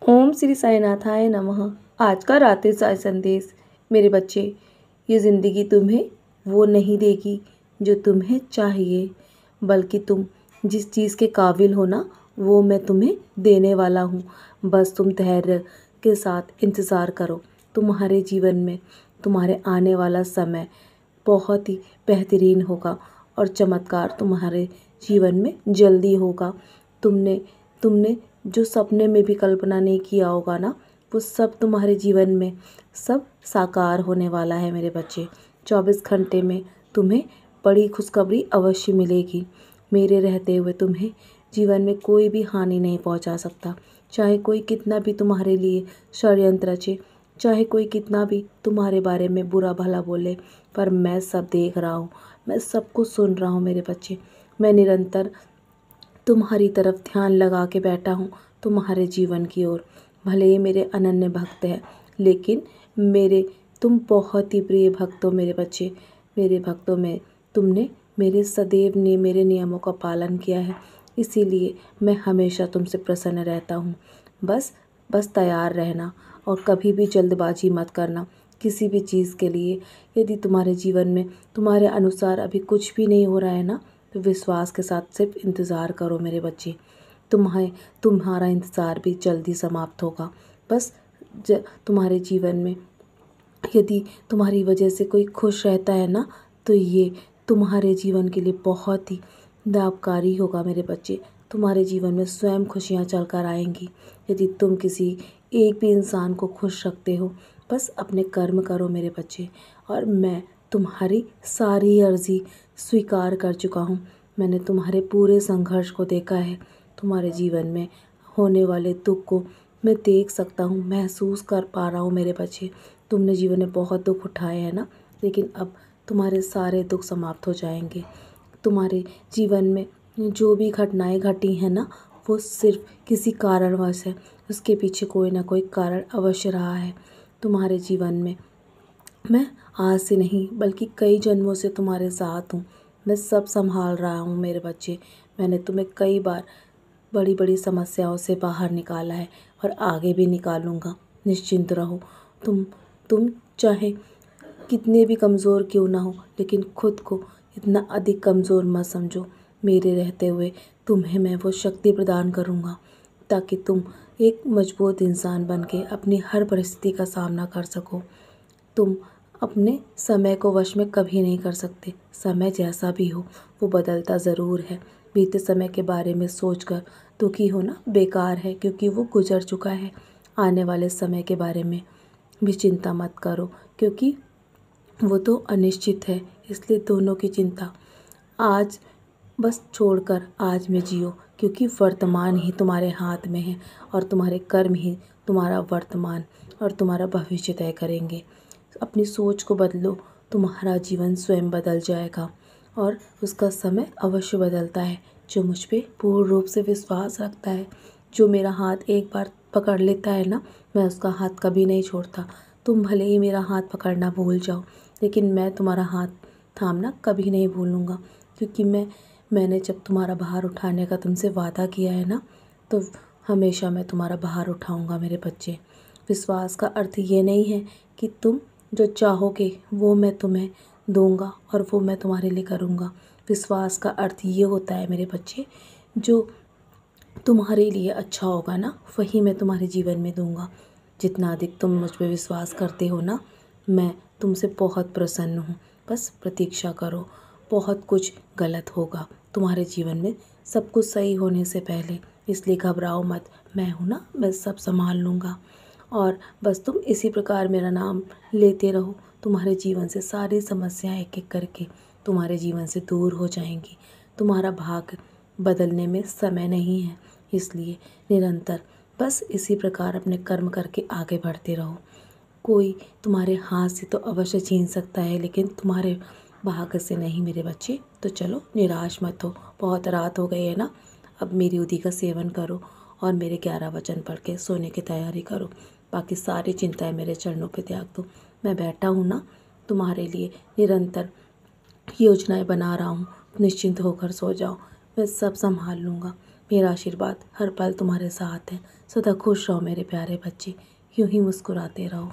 ओम श्री साईनाथाय नमः। आज का रात्रि साई संदेश। मेरे बच्चे, ये ज़िंदगी तुम्हें वो नहीं देगी जो तुम्हें चाहिए, बल्कि तुम जिस चीज़ के काबिल हो ना, वो मैं तुम्हें देने वाला हूँ। बस तुम धैर्य के साथ इंतज़ार करो। तुम्हारे जीवन में तुम्हारे आने वाला समय बहुत ही बेहतरीन होगा और चमत्कार तुम्हारे जीवन में जल्दी होगा। तुमने तुमने जो सपने में भी कल्पना नहीं किया होगा ना, वो सब तुम्हारे जीवन में सब साकार होने वाला है मेरे बच्चे। 24 घंटे में तुम्हें बड़ी खुशखबरी अवश्य मिलेगी। मेरे रहते हुए तुम्हें जीवन में कोई भी हानि नहीं पहुंचा सकता। चाहे कोई कितना भी तुम्हारे लिए षड्यंत्र रचे, चाहे कोई कितना भी तुम्हारे बारे में बुरा भला बोले, पर मैं सब देख रहा हूँ, मैं सब कुछ सुन रहा हूँ मेरे बच्चे। मैं निरंतर तुम्हारी तरफ ध्यान लगा के बैठा हूँ, तुम्हारे जीवन की ओर। भले ही मेरे अनन्य भक्त हैं, लेकिन तुम बहुत ही प्रिय भक्त हो मेरे बच्चे। मेरे भक्तों में तुमने मेरे नियमों का पालन किया है, इसीलिए मैं हमेशा तुमसे प्रसन्न रहता हूँ। बस तैयार रहना और कभी भी जल्दबाजी मत करना किसी भी चीज़ के लिए। यदि तुम्हारे जीवन में तुम्हारे अनुसार अभी कुछ भी नहीं हो रहा है ना, तो विश्वास के साथ सिर्फ इंतज़ार करो मेरे बच्चे। तुम्हारा इंतज़ार भी जल्दी समाप्त होगा। बस तुम्हारे जीवन में यदि तुम्हारी वजह से कोई खुश रहता है ना, तो ये तुम्हारे जीवन के लिए बहुत ही लाभकारी होगा मेरे बच्चे। तुम्हारे जीवन में स्वयं खुशियाँ चल कर आएंगी यदि तुम किसी एक भी इंसान को खुश रखते हो। बस अपने कर्म करो मेरे बच्चे, और मैं तुम्हारी सारी अर्जी स्वीकार कर चुका हूँ। मैंने तुम्हारे पूरे संघर्ष को देखा है। तुम्हारे जीवन में होने वाले दुख को मैं देख सकता हूँ, महसूस कर पा रहा हूँ मेरे बच्चे। तुमने जीवन में बहुत दुख उठाए हैं ना, लेकिन अब तुम्हारे सारे दुख समाप्त हो जाएंगे। तुम्हारे जीवन में जो भी घटनाएं घटी हैं ना, वो सिर्फ किसी कारणवश है। उसके पीछे कोई ना कोई कारण अवश्य रहा है तुम्हारे जीवन में। मैं आज से नहीं बल्कि कई जन्मों से तुम्हारे साथ हूँ। मैं सब संभाल रहा हूँ मेरे बच्चे। मैंने तुम्हें कई बार बड़ी बड़ी समस्याओं से बाहर निकाला है और आगे भी निकालूंगा। निश्चिंत रहो। तुम चाहे कितने भी कमज़ोर क्यों ना हो, लेकिन खुद को इतना अधिक कमज़ोर मत समझो। मेरे रहते हुए तुम्हें मैं वो शक्ति प्रदान करूँगा ताकि तुम एक मजबूत इंसान बन के अपनी हर परिस्थिति का सामना कर सको। तुम अपने समय को वश में कभी नहीं कर सकते। समय जैसा भी हो वो बदलता ज़रूर है। बीते समय के बारे में सोचकर दुखी होना बेकार है, क्योंकि वो गुजर चुका है। आने वाले समय के बारे में भी चिंता मत करो, क्योंकि वो तो अनिश्चित है। इसलिए दोनों की चिंता आज बस छोड़कर आज में जियो, क्योंकि वर्तमान ही तुम्हारे हाथ में है और तुम्हारे कर्म ही तुम्हारा वर्तमान और तुम्हारा भविष्य तय करेंगे। अपनी सोच को बदलो, तुम्हारा जीवन स्वयं बदल जाएगा और उसका समय अवश्य बदलता है। जो मुझ पे पूर्ण रूप से विश्वास रखता है, जो मेरा हाथ एक बार पकड़ लेता है ना, मैं उसका हाथ कभी नहीं छोड़ता। तुम भले ही मेरा हाथ पकड़ना भूल जाओ, लेकिन मैं तुम्हारा हाथ थामना कभी नहीं भूलूँगा, क्योंकि मैंने जब तुम्हारा भार उठाने का तुमसे वादा किया है ना, तो हमेशा मैं तुम्हारा भार उठाऊँगा मेरे बच्चे। विश्वास का अर्थ ये नहीं है कि तुम जो चाहोगे वो मैं तुम्हें दूंगा और वो मैं तुम्हारे लिए करूँगा। विश्वास का अर्थ ये होता है मेरे बच्चे, जो तुम्हारे लिए अच्छा होगा ना, वही मैं तुम्हारे जीवन में दूंगा। जितना अधिक तुम मुझ पे विश्वास करते हो ना, मैं तुमसे बहुत प्रसन्न हूँ। बस प्रतीक्षा करो, बहुत कुछ गलत होगा तुम्हारे जीवन में, सब कुछ सही होने से पहले। इसलिए घबराओ मत, मैं हूँ ना, मैं सब संभाल लूँगा। और बस तुम इसी प्रकार मेरा नाम लेते रहो। तुम्हारे जीवन से सारी समस्याएं एक एक करके तुम्हारे जीवन से दूर हो जाएंगी। तुम्हारा भाग्य बदलने में समय नहीं है, इसलिए निरंतर बस इसी प्रकार अपने कर्म करके आगे बढ़ते रहो। कोई तुम्हारे हाथ से तो अवश्य छीन सकता है, लेकिन तुम्हारे भाग्य से नहीं मेरे बच्चे। तो चलो, निराश मत हो। बहुत रात हो गई है ना, अब मेरी उदी का सेवन करो और मेरे 11 वचन पढ़ के सोने की तैयारी करो। बाकी सारी चिंताएं मेरे चरणों पे त्याग दो। मैं बैठा हूँ ना तुम्हारे लिए, निरंतर योजनाएं बना रहा हूँ। निश्चिंत होकर सो जाओ, मैं सब संभाल लूँगा। मेरा आशीर्वाद हर पल तुम्हारे साथ है। सदा खुश रहो मेरे प्यारे बच्चे, यूं ही मुस्कुराते रहो।